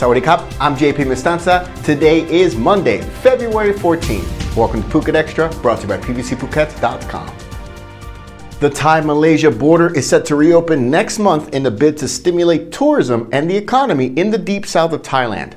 Sawadee Krap, I'm JP Mestanza. Today is Monday, February 14th. Welcome to Phuket Extra, brought to you by pvcphuket.com. The Thai-Malaysia border is set to reopen next month in a bid to stimulate tourism and the economy in the deep south of Thailand.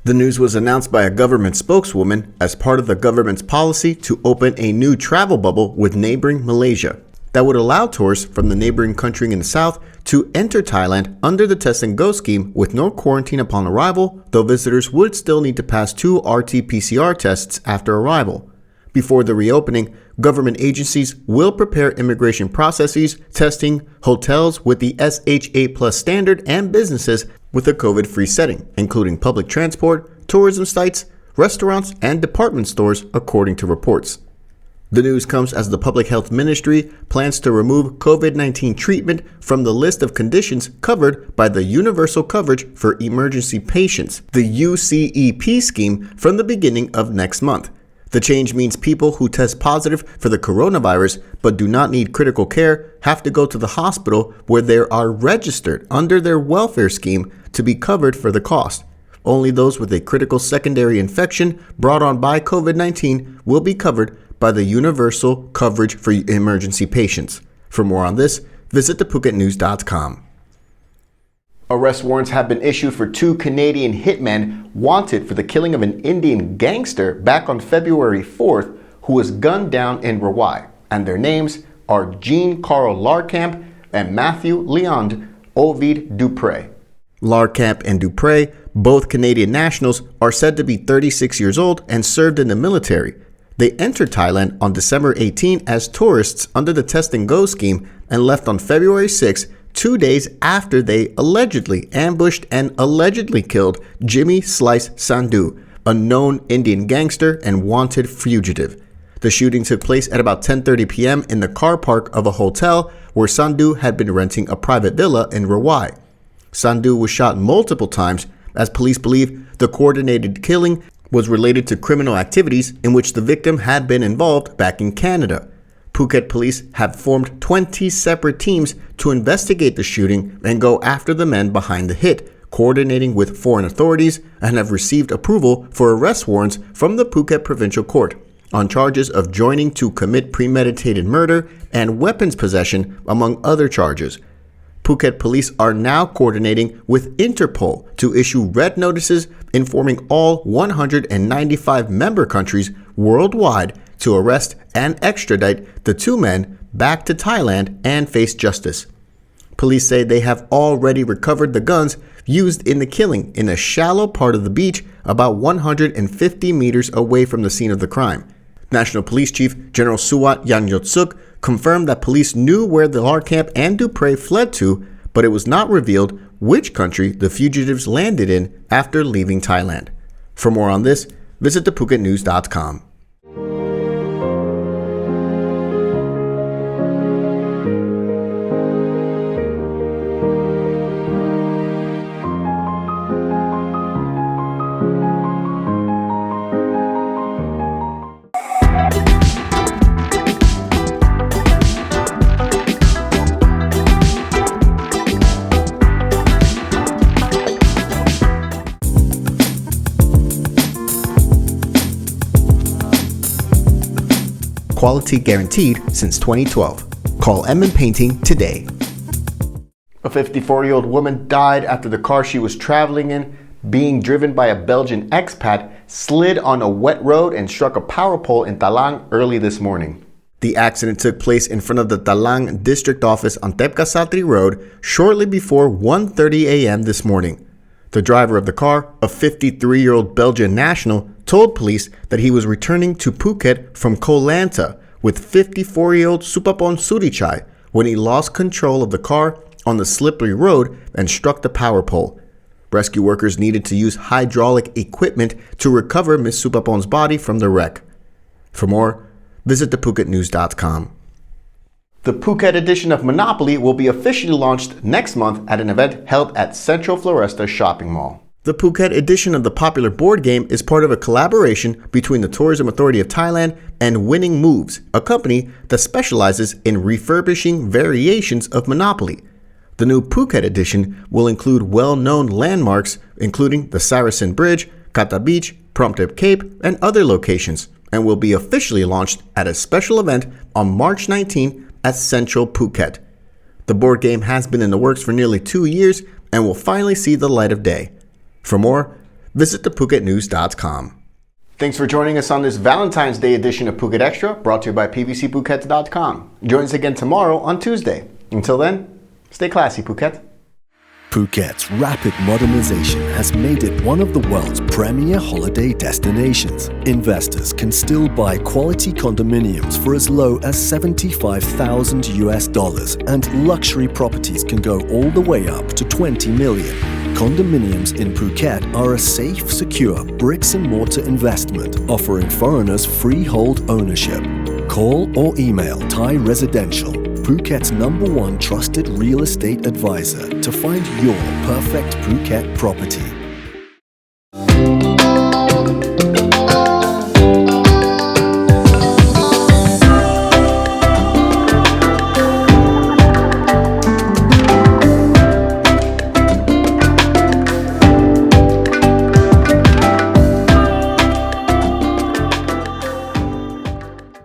The news was announced by a government spokeswoman as part of the government's policy to open a new travel bubble with neighboring Malaysia that would allow tourists from the neighboring country in the south to enter Thailand under the test and go scheme with no quarantine upon arrival, though visitors would still need to pass 2 RT-PCR tests after arrival. Before the reopening, government agencies will prepare immigration processes, testing, hotels with the SH8+ standard, and businesses with a COVID-free setting, including public transport, tourism sites, restaurants, and department stores, according to reports. The news comes as the Public Health Ministry plans to remove COVID-19 treatment from the list of conditions covered by the Universal Coverage for Emergency Patients, the UCEP scheme, from the beginning of next month. The change means people who test positive for the coronavirus but do not need critical care have to go to the hospital where they are registered under their welfare scheme to be covered for the cost. Only those with a critical secondary infection brought on by COVID-19 will be covered by the Universal Coverage for Emergency Patients. For more on this, visit thephuket.com. Arrest warrants have been issued for 2 Canadian hitmen wanted for the killing of an Indian gangster back on February 4th who was gunned down in Rawai, and their names are Jean-Carl Larkamp and Matthew Leond Ovid Dupre. Larkamp and Dupre, both Canadian nationals, are said to be 36 years old and served in the military. They entered Thailand on December 18 as tourists under the Test and Go scheme and left on February 6, 2 days after they allegedly ambushed and allegedly killed Jimmy Slice Sandhu, a known Indian gangster and wanted fugitive. The shooting took place at about 10:30 p.m. in the car park of a hotel where Sandhu had been renting a private villa in Rawai. Sandhu was shot multiple times as police believe the coordinated killing was related to criminal activities in which the victim had been involved back in Canada. Phuket police have formed 20 separate teams to investigate the shooting and go after the men behind the hit, coordinating with foreign authorities, and have received approval for arrest warrants from the Phuket Provincial Court on charges of joining to commit premeditated murder and weapons possession, among other charges. Phuket police are now coordinating with Interpol to issue red notices informing all 195 member countries worldwide to arrest and extradite the 2 men back to Thailand and face justice. Police say they have already recovered the guns used in the killing in a shallow part of the beach about 150 meters away from the scene of the crime. National Police Chief General Suwat Yanyotsuk confirmed that police knew where the Larkamp and Dupre fled to, but it was not revealed which country the fugitives landed in after leaving Thailand. For more on this, visit thephuket.com. Quality guaranteed since 2012. Call M&M Painting today. A 54-year-old woman died after the car she was traveling in, being driven by a Belgian expat, slid on a wet road and struck a power pole in Talang early this morning. The accident took place in front of the Talang district office on Tepkasatri Road shortly before 1:30 a.m. this morning. The driver of the car, a 53-year-old Belgian national, told police that he was returning to Phuket from Koh Lanta with 54-year-old Supapon Surichai when he lost control of the car on the slippery road and struck the power pole. Rescue workers needed to use hydraulic equipment to recover Ms. Supapon's body from the wreck. For more, visit thephuket.com. The Phuket edition of Monopoly will be officially launched next month at an event held at Central Floresta Shopping Mall. The Phuket edition of the popular board game is part of a collaboration between the Tourism Authority of Thailand and Winning Moves, a company that specializes in refurbishing variations of Monopoly. The new Phuket Edition will include well-known landmarks including the Saracen Bridge, Kata Beach, Promtip Cape, and other locations, and will be officially launched at a special event on March 19 at Central Phuket. The board game has been in the works for nearly 2 years and will finally see the light of day. For more, visit thephuketnews.com. Thanks for joining us on this Valentine's Day edition of Phuket Extra, brought to you by pvcphuket.com. Join us again tomorrow on Tuesday. Until then, stay classy, Phuket. Phuket's rapid modernization has made it one of the world's premier holiday destinations. Investors can still buy quality condominiums for as low as $75,000 and luxury properties can go all the way up to 20 million. Condominiums in Phuket are a safe, secure bricks-and-mortar investment offering foreigners freehold ownership. Call or email Thai Residential, Phuket's #1 trusted real estate advisor, to find your perfect Phuket property.